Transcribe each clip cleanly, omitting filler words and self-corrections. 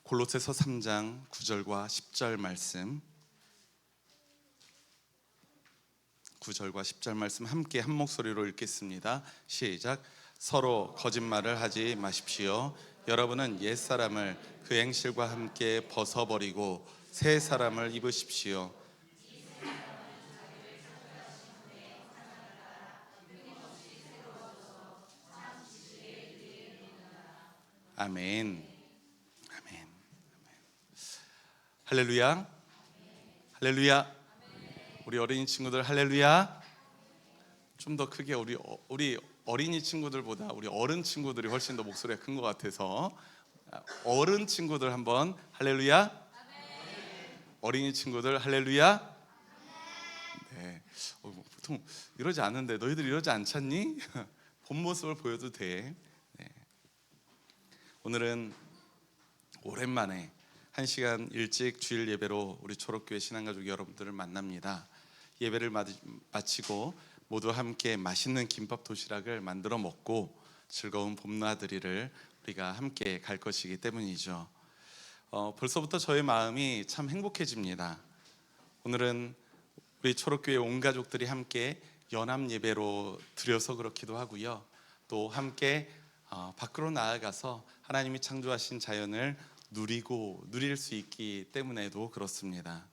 골로새서 3장 9절과 10절 말씀, 9절과 10절 말씀 함께 한 목소리로 읽겠습니다. 시작. 서로 거짓말을 하지 마십시오. 여러분은 옛사람을 그 행실과 함께 벗어버리고 새 사람을 입으십시오. 아멘. 아멘. 할렐루야. 할렐루야. 우리 어린이 친구들 할렐루야. 좀 더 크게 우리 어린이 친구들보다 우리 어른 친구들이 훨씬 더 목소리가 큰 것 같아서 어른 친구들 한번 할렐루야. 어린이 친구들 할렐루야. 네. 보통 이러지 않는데 너희들 이러지 않잖니? 본 모습을 보여도 돼. 네. 오늘은 오랜만에 1시간 일찍 주일 예배로 우리 초록교회 신앙가족 여러분들을 만납니다. 예배를 마치고 모두 함께 맛있는 김밥 도시락을 만들어 먹고 즐거운 봄나들이를 우리가 함께 갈 것이기 때문이죠. 벌써부터 저의 마음이 참 행복해집니다. 오늘은 우리 초록교회 온 가족들이 함께 연합 예배로 드려서 그렇기도 하고요. 또 함께 밖으로 나아가서 하나님이 창조하신 자연을 누릴 수 있기 때문에도 그렇습니다.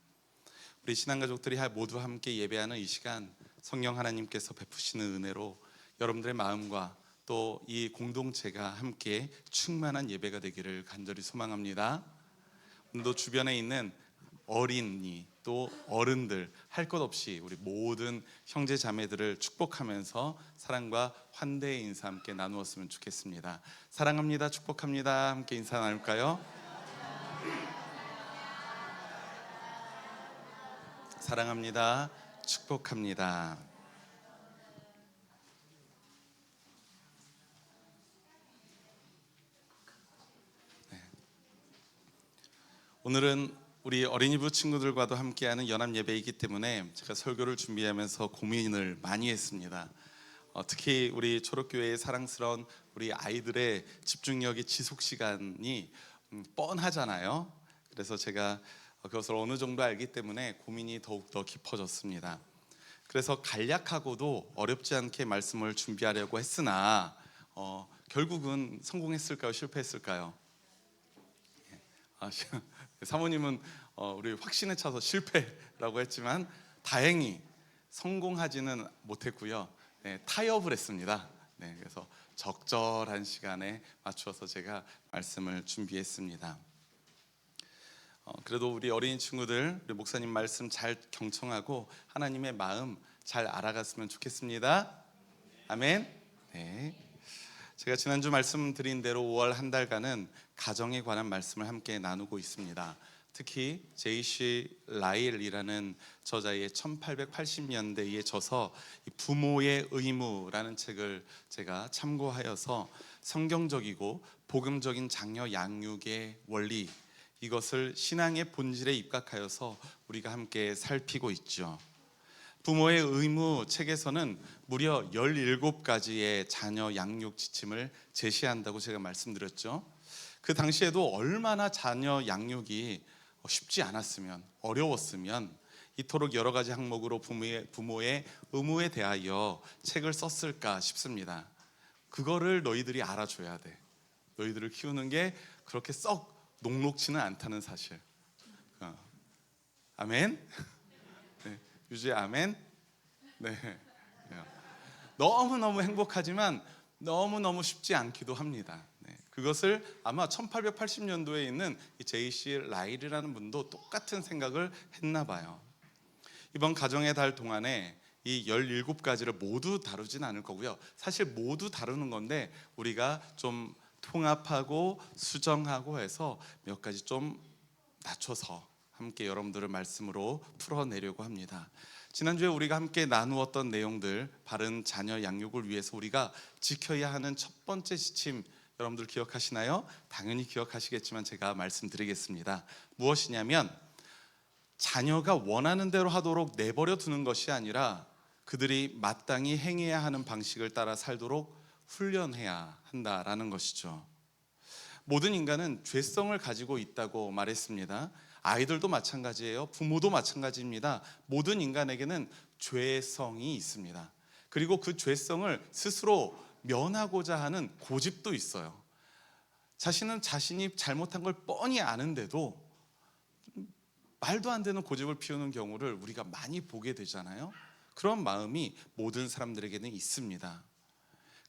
우리 신앙가족들이 모두 함께 예배하는 이 시간, 성령 하나님께서 베푸시는 은혜로 여러분들의 마음과 또 이 공동체가 함께 충만한 예배가 되기를 간절히 소망합니다. 오늘도 주변에 있는 어린이 또 어른들 할 것 없이 우리 모든 형제 자매들을 축복하면서 사랑과 환대의 인사 함께 나누었으면 좋겠습니다. 사랑합니다, 축복합니다. 함께 인사 나눌까요? 사랑합니다, 축복합니다. 네. 오늘은 우리 어린이부 친구들과도 함께하는 연합 예배이기 때문에 제가 설교를 준비하면서 고민을 많이 했습니다. 특히 우리 초록교회의 사랑스러운 우리 아이들의 집중력이 지속 시간이 뻔하잖아요. 그래서 제가 그것을 어느 정도 알기 때문에 고민이 더욱더 깊어졌습니다. 그래서 간략하고도 어렵지 않게 말씀을 준비하려고 했으나 결국은 성공했을까요? 실패했을까요? 사모님은 우리 확신에 차서 실패라고 했지만 다행히 성공하지는 못했고요. 네, 타협을 했습니다. 네, 그래서 적절한 시간에 맞추어서 제가 말씀을 준비했습니다. 그래도 우리 어린이 친구들 우리 목사님 말씀 잘 경청하고 하나님의 마음 잘 알아갔으면 좋겠습니다. 아멘. 네. 제가 지난주 말씀드린 대로 5월 한 달간은 가정에 관한 말씀을 함께 나누고 있습니다. 특히 J.C. 라일이라는 저자의 1880년대에 저서 부모의 의무라는 책을 제가 참고하여서 성경적이고 복음적인 자녀 양육의 원리, 이것을 신앙의 본질에 입각하여서 우리가 함께 살피고 있죠. 부모의 의무 책에서는 무려 17가지의 자녀 양육 지침을 제시한다고 제가 말씀드렸죠. 그 당시에도 얼마나 자녀 양육이 쉽지 않았으면, 어려웠으면 이토록 여러 가지 항목으로 부모의 의무에 대하여 책을 썼을까 싶습니다. 그거를 너희들이 알아줘야 돼. 너희들을 키우는 게 그렇게 썩 녹록지는 않다는 사실. 아멘. 네, 유주의 아멘. 네. 너무너무 행복하지만 너무너무 쉽지 않기도 합니다. 네. 그것을 아마 1880년도에 있는 J.C. 라일이라는 분도 똑같은 생각을 했나 봐요. 이번 가정의 달 동안에 이 17가지를 모두 다루진 않을 거고요. 사실 모두 다루는 건데 우리가 좀 통합하고 수정하고 해서 몇 가지 좀 낮춰서 함께 여러분들을 말씀으로 풀어내려고 합니다. 지난주에 우리가 함께 나누었던 내용들, 바른 자녀 양육을 위해서 우리가 지켜야 하는 첫 번째 지침 여러분들 기억하시나요? 당연히 기억하시겠지만 제가 말씀드리겠습니다. 무엇이냐면 자녀가 원하는 대로 하도록 내버려 두는 것이 아니라 그들이 마땅히 행해야 하는 방식을 따라 살도록 훈련해야 한다라는 것이죠. 모든 인간은 죄성을 가지고 있다고 말했습니다. 아이들도 마찬가지예요. 부모도 마찬가지입니다. 모든 인간에게는 죄성이 있습니다. 그리고 그 죄성을 스스로 면하고자 하는 고집도 있어요. 자신은 자신이 잘못한 걸 뻔히 아는데도 말도 안 되는 고집을 피우는 경우를 우리가 많이 보게 되잖아요. 그런 마음이 모든 사람들에게는 있습니다.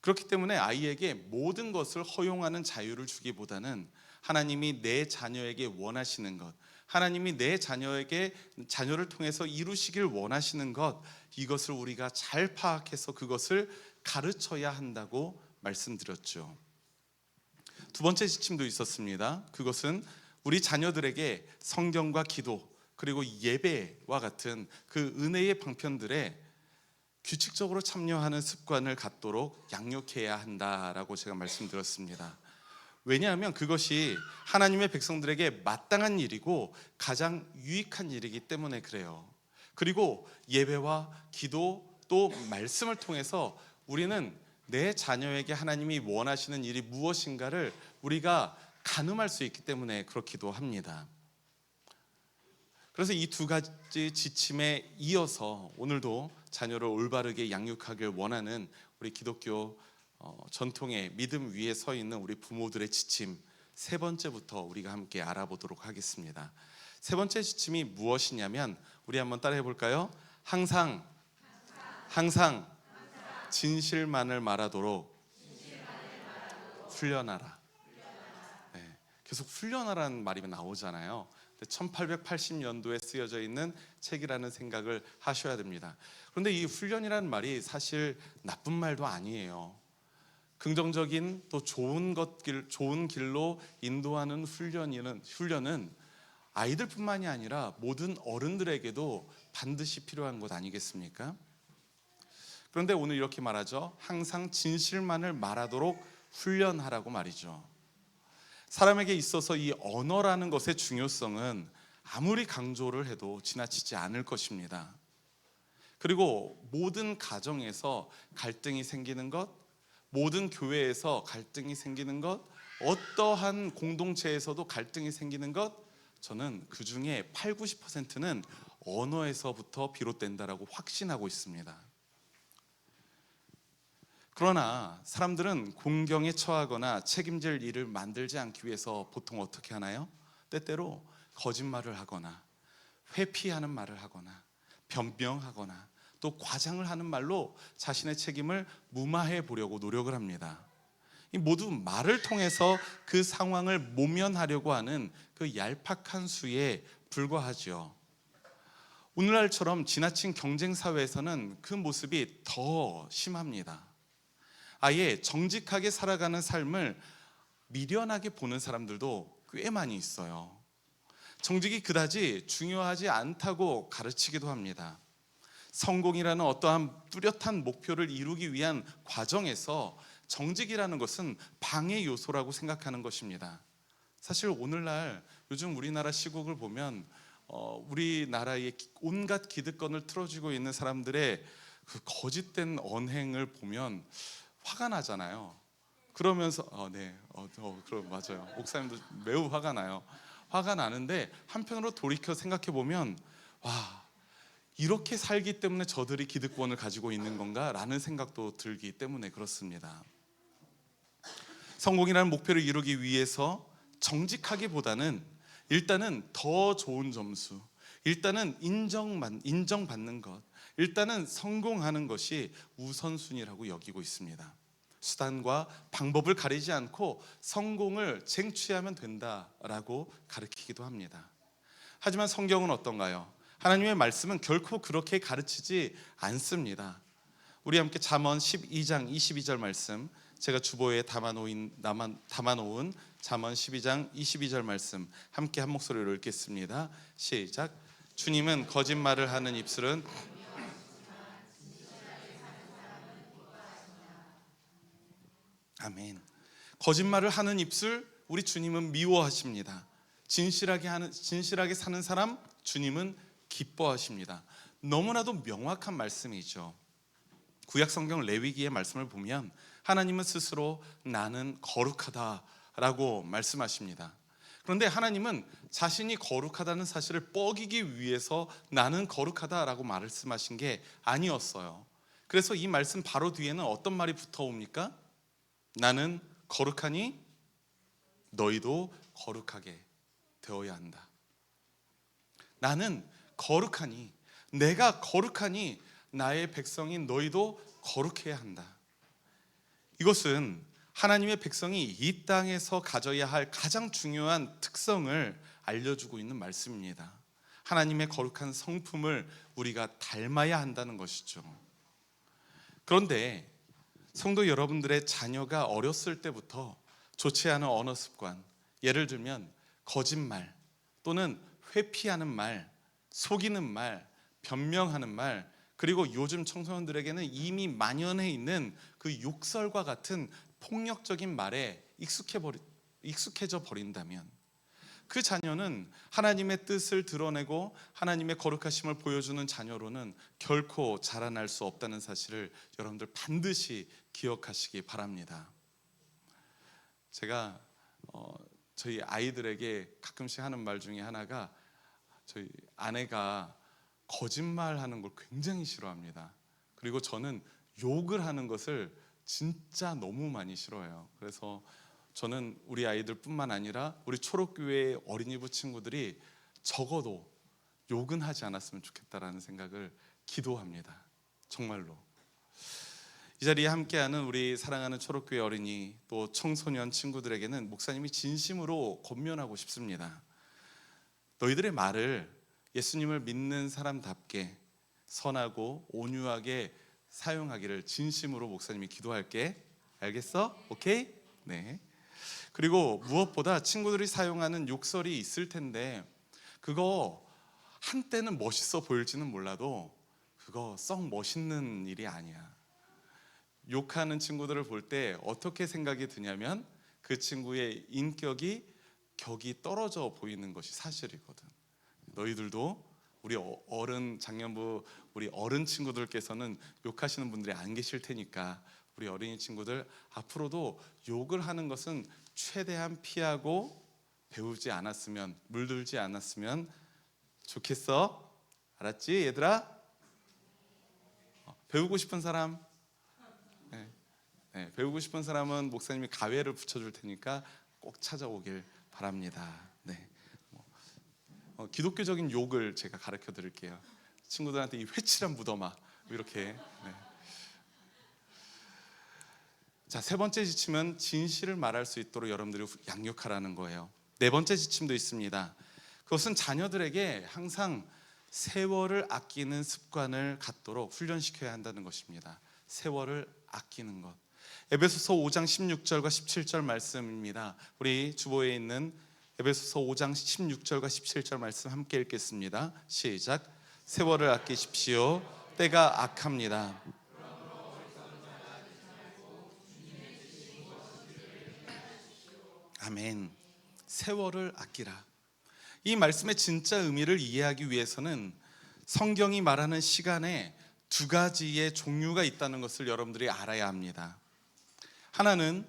그렇기 때문에 아이에게 모든 것을 허용하는 자유를 주기보다는 하나님이 내 자녀에게 원하시는 것, 하나님이 내 자녀를 통해서 이루시길 원하시는 것, 이것을 우리가 잘 파악해서 그것을 가르쳐야 한다고 말씀드렸죠. 두 번째 지침도 있었습니다. 그것은 우리 자녀들에게 성경과 기도 그리고 예배와 같은 그 은혜의 방편들에 규칙적으로 참여하는 습관을 갖도록 양육해야 한다라고 제가 말씀드렸습니다. 왜냐하면 그것이 하나님의 백성들에게 마땅한 일이고 가장 유익한 일이기 때문에 그래요. 그리고 예배와 기도 또 말씀을 통해서 우리는 내 자녀에게 하나님이 원하시는 일이 무엇인가를 우리가 가늠할 수 있기 때문에 그렇기도 합니다. 그래서 이 두 가지 지침에 이어서 오늘도 자녀를 올바르게 양육하길 원하는 우리 기독교 전통의 믿음 위에 서 있는 우리 부모들의 지침 세 번째부터 우리가 함께 알아보도록 하겠습니다. 세 번째 지침이 무엇이냐면 우리 한번 따라해 볼까요? 항상 진실만을 말하도록 훈련하라. 네, 계속 훈련하라는 말이 나오잖아요. 1880년도에 쓰여져 있는 책이라는 생각을 하셔야 됩니다. 그런데 이 훈련이라는 말이 사실 나쁜 말도 아니에요. 긍정적인 또 좋은 길로 인도하는 훈련은 아이들뿐만이 아니라 모든 어른들에게도 반드시 필요한 것 아니겠습니까? 그런데 오늘 이렇게 말하죠. 항상 진실만을 말하도록 훈련하라고 말이죠. 사람에게 있어서 이 언어라는 것의 중요성은 아무리 강조를 해도 지나치지 않을 것입니다. 그리고 모든 가정에서 갈등이 생기는 것, 모든 교회에서 갈등이 생기는 것, 어떠한 공동체에서도 갈등이 생기는 것, 저는 그 중에 8, 90%는 언어에서부터 비롯된다라고 확신하고 있습니다. 그러나 사람들은 공경에 처하거나 책임질 일을 만들지 않기 위해서 보통 어떻게 하나요? 때때로 거짓말을 하거나 회피하는 말을 하거나 변명하거나 또 과장을 하는 말로 자신의 책임을 무마해 보려고 노력을 합니다. 이 모두 말을 통해서 그 상황을 모면하려고 하는 그 얄팍한 수에 불과하죠. 오늘날처럼 지나친 경쟁 사회에서는 그 모습이 더 심합니다. 아예 정직하게 살아가는 삶을 미련하게 보는 사람들도 꽤 많이 있어요. 정직이 그다지 중요하지 않다고 가르치기도 합니다. 성공이라는 어떠한 뚜렷한 목표를 이루기 위한 과정에서 정직이라는 것은 방해 요소라고 생각하는 것입니다. 사실 오늘날 요즘 우리나라 시국을 보면 우리나라의 온갖 기득권을 틀어쥐고 있는 사람들의 그 거짓된 언행을 보면 화가 나잖아요. 그러면서 그럼 맞아요. 목사님도 매우 화가 나요. 화가 나는데 한편으로 돌이켜 생각해 보면 와, 이렇게 살기 때문에 저들이 기득권을 가지고 있는 건가라는 생각도 들기 때문에 그렇습니다. 성공이라는 목표를 이루기 위해서 정직하기보다는 일단은 더 좋은 점수, 일단은 인정받는 것, 일단은 성공하는 것이 우선순위라고 여기고 있습니다. 수단과 방법을 가리지 않고 성공을 쟁취하면 된다라고 가르치기도 합니다. 하지만 성경은 어떤가요? 하나님의 말씀은 결코 그렇게 가르치지 않습니다. 우리 함께 잠언 12장 22절 말씀, 제가 주보에 담아놓은 잠언 12장 22절 말씀 함께 한 목소리로 읽겠습니다. 시작. 주님은 거짓말을 하는 입술은 아멘. 거짓말을 하는 입술 우리 주님은 미워하십니다. 진실하게 사는 사람 주님은 기뻐하십니다. 너무나도 명확한 말씀이죠. 구약 성경 레위기의 말씀을 보면 하나님은 스스로 나는 거룩하다 라고 말씀하십니다. 그런데 하나님은 자신이 거룩하다는 사실을 뻐기기 위해서 나는 거룩하다라고 말씀하신 게 아니었어요. 그래서 이 말씀 바로 뒤에는 어떤 말이 붙어옵니까? 나는 거룩하니 너희도 거룩하게 되어야 한다. 나는 거룩하니, 내가 거룩하니 나의 백성인 너희도 거룩해야 한다. 이것은 하나님의 백성이 이 땅에서 가져야 할 가장 중요한 특성을 알려주고 있는 말씀입니다. 하나님의 거룩한 성품을 우리가 닮아야 한다는 것이죠. 그런데 성도 여러분들의 자녀가 어렸을 때부터 좋지 않은 언어 습관, 예를 들면 거짓말 또는 회피하는 말, 속이는 말, 변명하는 말, 그리고 요즘 청소년들에게는 이미 만연해 있는 그 욕설과 같은 폭력적인 말에 익숙해져 버린다면 그 자녀는 하나님의 뜻을 드러내고 하나님의 거룩하심을 보여주는 자녀로는 결코 자라날 수 없다는 사실을 여러분들 반드시 기억하시기 바랍니다. 제가 저희 아이들에게 가끔씩 하는 말 중에 하나가, 저희 아내가 거짓말하는 걸 굉장히 싫어합니다. 그리고 저는 욕을 하는 것을 진짜 너무 많이 싫어해요. 그래서 저는 우리 아이들뿐만 아니라 우리 초록교회 어린이부 친구들이 적어도 욕은 하지 않았으면 좋겠다라는 생각을 기도합니다. 정말로. 이 자리에 함께하는 우리 사랑하는 초록교회 어린이 또 청소년 친구들에게는 목사님이 진심으로 권면하고 싶습니다. 너희들의 말을 예수님을 믿는 사람답게 선하고 온유하게 사용하기를 진심으로 목사님이 기도할게. 알겠어? 오케이? 네. 그리고 무엇보다 친구들이 사용하는 욕설이 있을 텐데 그거 한때는 멋있어 보일지는 몰라도 그거 썩 멋있는 일이 아니야. 욕하는 친구들을 볼 때 어떻게 생각이 드냐면 그 친구의 인격이 격이 떨어져 보이는 것이 사실이거든. 너희들도 우리 어른 장년부 우리 어른 친구들께서는 욕하시는 분들이 안 계실 테니까 우리 어린이 친구들 앞으로도 욕을 하는 것은 최대한 피하고 배우지 않았으면, 물들지 않았으면 좋겠어. 알았지 얘들아? 배우고 싶은 사람? 네, 배우고 싶은 사람은 목사님이 가위를 붙여줄 테니까 꼭 찾아오길 바랍니다. 네. 기독교적인 욕을 제가 가르쳐 드릴게요. 친구들한테 이 회칠한 무덤아 이렇게. 네. 자, 세 번째 지침은 진실을 말할 수 있도록 여러분들이 양육하라는 거예요. 네 번째 지침도 있습니다. 그것은 자녀들에게 항상 세월을 아끼는 습관을 갖도록 훈련시켜야 한다는 것입니다. 세월을 아끼는 것. 에베소서 5장 16절과 17절 말씀입니다. 우리 주보에 있는 에베소서 5장 16절과 17절 말씀 함께 읽겠습니다. 시작. 세월을 아끼십시오. 때가 악합니다. 아멘. 세월을 아끼라. 이 말씀의 진짜 의미를 이해하기 위해서는 성경이 말하는 시간에 두 가지의 종류가 있다는 것을 여러분들이 알아야 합니다. 하나는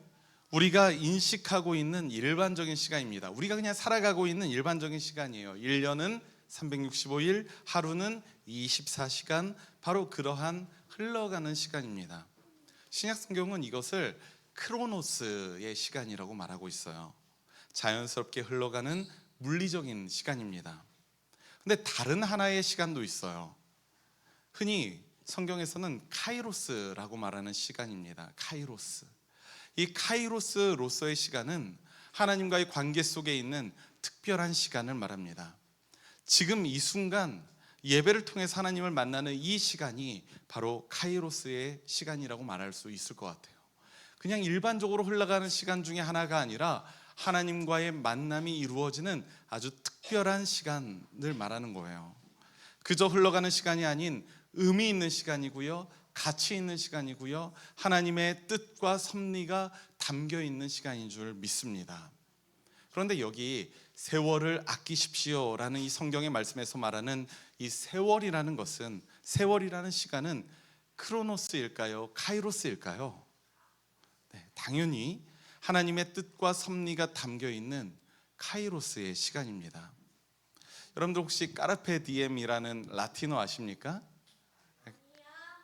우리가 인식하고 있는 일반적인 시간입니다. 우리가 그냥 살아가고 있는 일반적인 시간이에요. 1년은 365일, 하루는 24시간, 바로 그러한 흘러가는 시간입니다. 신약 성경은 이것을 크로노스의 시간이라고 말하고 있어요. 자연스럽게 흘러가는 물리적인 시간입니다. 근데 다른 하나의 시간도 있어요. 흔히 성경에서는 카이로스라고 말하는 시간입니다. 카이로스. 이 카이로스로서의 시간은 하나님과의 관계 속에 있는 특별한 시간을 말합니다. 지금 이 순간 예배를 통해서 하나님을 만나는 이 시간이 바로 카이로스의 시간이라고 말할 수 있을 것 같아요. 그냥 일반적으로 흘러가는 시간 중에 하나가 아니라 하나님과의 만남이 이루어지는 아주 특별한 시간을 말하는 거예요. 그저 흘러가는 시간이 아닌 의미 있는 시간이고요, 가치 있는 시간이고요, 하나님의 뜻과 섭리가 담겨 있는 시간인 줄 믿습니다. 그런데 여기 세월을 아끼십시오라는 이 성경의 말씀에서 말하는 이 세월이라는 것은, 세월이라는 시간은 크로노스일까요? 카이로스일까요? 네, 당연히 하나님의 뜻과 섭리가 담겨 있는 카이로스의 시간입니다. 여러분들 혹시 까르페 디엠이라는 라틴어 아십니까?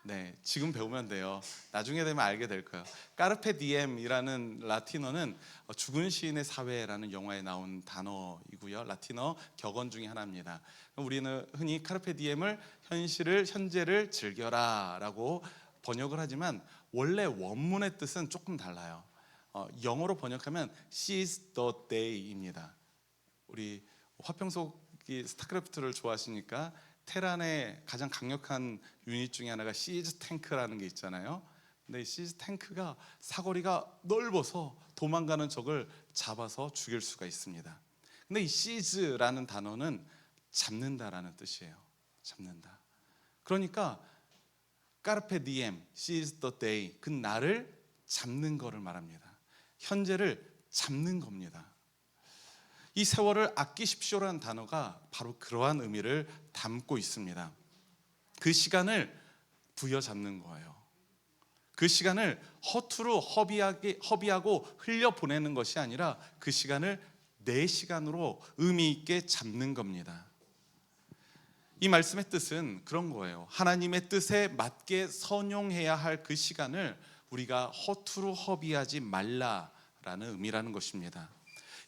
네, 지금 배우면 돼요. 나중에 되면 알게 될 거예요. 까르페 디엠이라는 라틴어는 죽은 시인의 사회라는 영화에 나온 단어이고요. 라틴어 격언 중에 하나입니다. 우리는 흔히 카르페 디엠을 현재를 즐겨라라고 번역을 하지만 원래 원문의 뜻은 조금 달라요. 영어로 번역하면 seize the day입니다. 우리 화평석이 스타크래프트를 좋아하시니까 테란의 가장 강력한 유닛 중에 하나가 시즈 탱크라는 게 있잖아요. 근데 이 시즈 탱크가 사거리가 넓어서 도망가는 적을 잡아서 죽일 수가 있습니다. 근데 이 시즈라는 단어는 잡는다라는 뜻이에요. 잡는다. 그러니까 까르페 디엠, seize the day, 그 날을 잡는 거를 말합니다. 현재를 잡는 겁니다. 이 세월을 아끼십시오라는 단어가 바로 그러한 의미를 담고 있습니다. 그 시간을 부여잡는 거예요. 그 시간을 허투루 허비하고 흘려보내는 것이 아니라 그 시간을 내 시간으로 의미 있게 잡는 겁니다. 이 말씀의 뜻은 그런 거예요. 하나님의 뜻에 맞게 선용해야 할 그 시간을 우리가 허투루 허비하지 말라라는 의미라는 것입니다.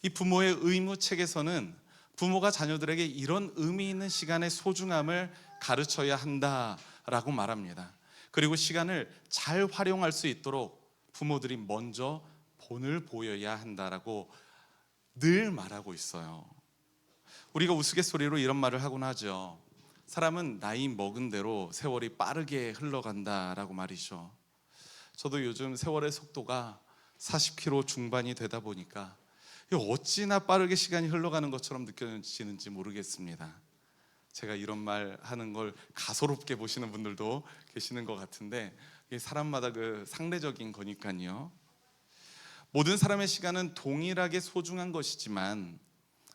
이 부모의 의무책에서는 부모가 자녀들에게 이런 의미 있는 시간의 소중함을 가르쳐야 한다라고 말합니다. 그리고 시간을 잘 활용할 수 있도록 부모들이 먼저 본을 보여야 한다라고 늘 말하고 있어요. 우리가 우스갯소리로 이런 말을 하곤 하죠. 사람은 나이 먹은 대로 세월이 빠르게 흘러간다라고 말이죠. 저도 요즘 세월의 속도가 40km 중반이 되다 보니까 어찌나 빠르게 시간이 흘러가는 것처럼 느껴지는지 모르겠습니다. 제가 이런 말 하는 걸 가소롭게 보시는 분들도 계시는 것 같은데 이게 사람마다 그 상대적인 거니까요. 모든 사람의 시간은 동일하게 소중한 것이지만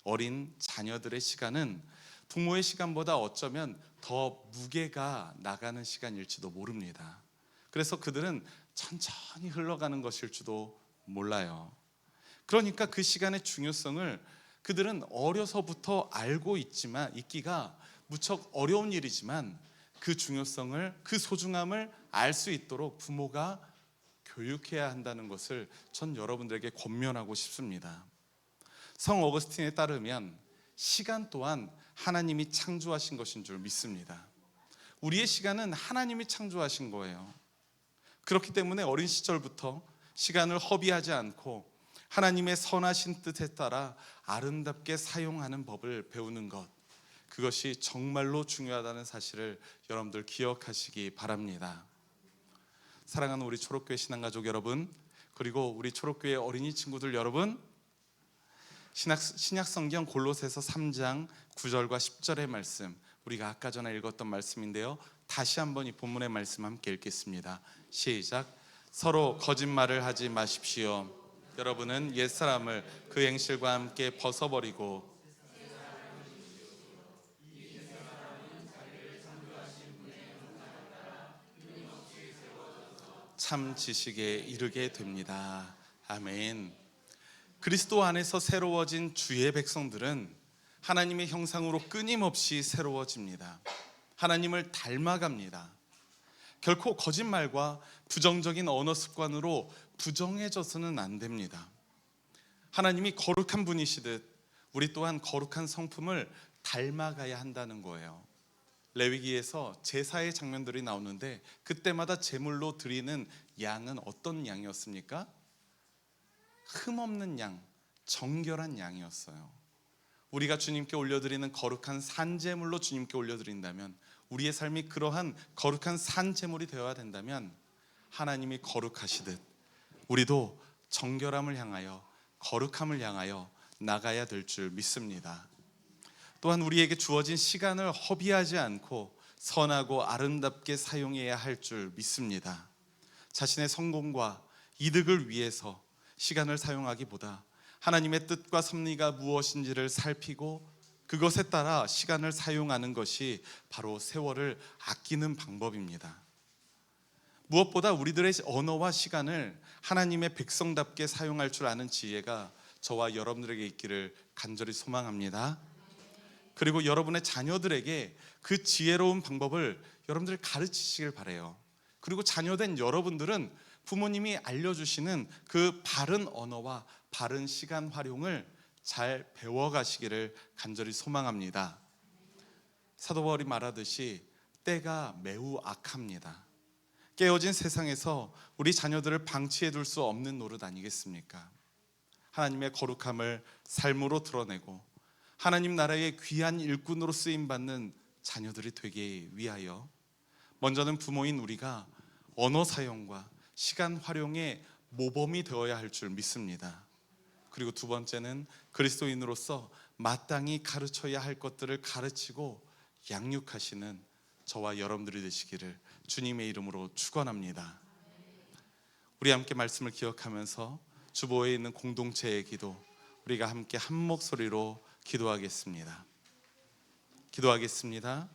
어린 자녀들의 시간은 부모의 시간보다 어쩌면 더 무게가 나가는 시간일지도 모릅니다. 그래서 그들은 천천히 흘러가는 것일지도 몰라요. 그러니까 그 시간의 중요성을 그들은 어려서부터 알고 있기가 무척 어려운 일이지만 그 중요성을, 그 소중함을 알 수 있도록 부모가 교육해야 한다는 것을 전 여러분들에게 권면하고 싶습니다. 성 어거스틴에 따르면 시간 또한 하나님이 창조하신 것인 줄 믿습니다. 우리의 시간은 하나님이 창조하신 거예요. 그렇기 때문에 어린 시절부터 시간을 허비하지 않고 하나님의 선하신 뜻에 따라 아름답게 사용하는 법을 배우는 것, 그것이 정말로 중요하다는 사실을 여러분들 기억하시기 바랍니다. 사랑하는 우리 초록교회 신앙가족 여러분, 그리고 우리 초록교회 어린이 친구들 여러분, 신약성경 골로새서 3장 9절과 10절의 말씀, 우리가 아까 전에 읽었던 말씀인데요, 다시 한번 이 본문의 말씀 함께 읽겠습니다. 시작. 서로 거짓말을 하지 마십시오. 여러분은 옛사람을 그 행실과 함께 벗어버리고 참 지식에 이르게 됩니다. 아멘. 그리스도 안에서 새로워진 주의 백성들은 하나님의 형상으로 끊임없이 새로워집니다. 하나님을 닮아갑니다. 결코 거짓말과 부정적인 언어 습관으로 부정해져서는 안 됩니다. 하나님이 거룩한 분이시듯 우리 또한 거룩한 성품을 닮아가야 한다는 거예요. 레위기에서 제사의 장면들이 나오는데 그때마다 제물로 드리는 양은 어떤 양이었습니까? 흠없는 양, 정결한 양이었어요. 우리가 주님께 올려드리는 거룩한 산제물로 주님께 올려드린다면, 우리의 삶이 그러한 거룩한 산제물이 되어야 된다면 하나님이 거룩하시듯 우리도 정결함을 향하여, 거룩함을 향하여 나가야 될 줄 믿습니다. 또한 우리에게 주어진 시간을 허비하지 않고 선하고 아름답게 사용해야 할 줄 믿습니다. 자신의 성공과 이득을 위해서 시간을 사용하기보다 하나님의 뜻과 섭리가 무엇인지를 살피고 그것에 따라 시간을 사용하는 것이 바로 세월을 아끼는 방법입니다. 무엇보다 우리들의 언어와 시간을 하나님의 백성답게 사용할 줄 아는 지혜가 저와 여러분들에게 있기를 간절히 소망합니다. 그리고 여러분의 자녀들에게 그 지혜로운 방법을 여러분들 가르치시길 바라요. 그리고 자녀된 여러분들은 부모님이 알려주시는 그 바른 언어와 바른 시간 활용을 잘 배워가시기를 간절히 소망합니다. 사도 바울이 말하듯이 때가 매우 악합니다. 깨어진 세상에서 우리 자녀들을 방치해 둘 수 없는 노릇 아니겠습니까? 하나님의 거룩함을 삶으로 드러내고 하나님 나라의 귀한 일꾼으로 쓰임받는 자녀들이 되기 위하여 먼저는 부모인 우리가 언어 사용과 시간 활용의 모범이 되어야 할 줄 믿습니다. 그리고 두 번째는 그리스도인으로서 마땅히 가르쳐야 할 것들을 가르치고 양육하시는 저와 여러분들이 되시기를 주님의 이름으로 축원합니다. 우리 함께 말씀을 기억하면서 주보에 있는 공동체의 기도, 우리가 함께 한 목소리로 기도하겠습니다. 기도하겠습니다.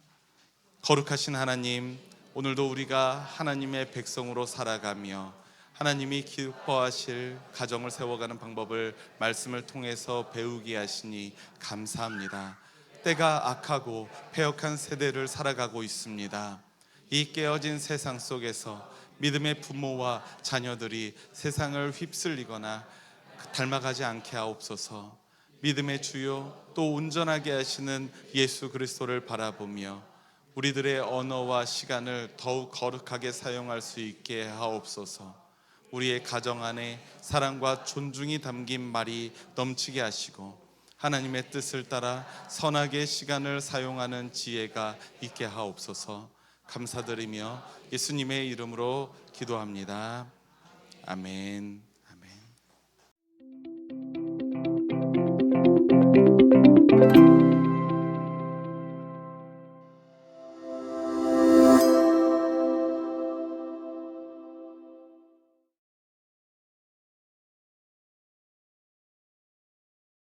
거룩하신 하나님, 오늘도 우리가 하나님의 백성으로 살아가며 하나님이 기뻐하실 가정을 세워가는 방법을 말씀을 통해서 배우게 하시니 감사합니다. 때가 악하고 패역한 세대를 살아가고 있습니다. 이 깨어진 세상 속에서 믿음의 부모와 자녀들이 세상을 휩쓸리거나 닮아가지 않게 하옵소서. 믿음의 주요 또 온전하게 하시는 예수 그리스도를 바라보며 우리들의 언어와 시간을 더욱 거룩하게 사용할 수 있게 하옵소서. 우리의 가정 안에 사랑과 존중이 담긴 말이 넘치게 하시고 하나님의 뜻을 따라 선하게 시간을 사용하는 지혜가 있게 하옵소서. 감사드리며 예수님의 이름으로 기도합니다. 아멘. 아멘.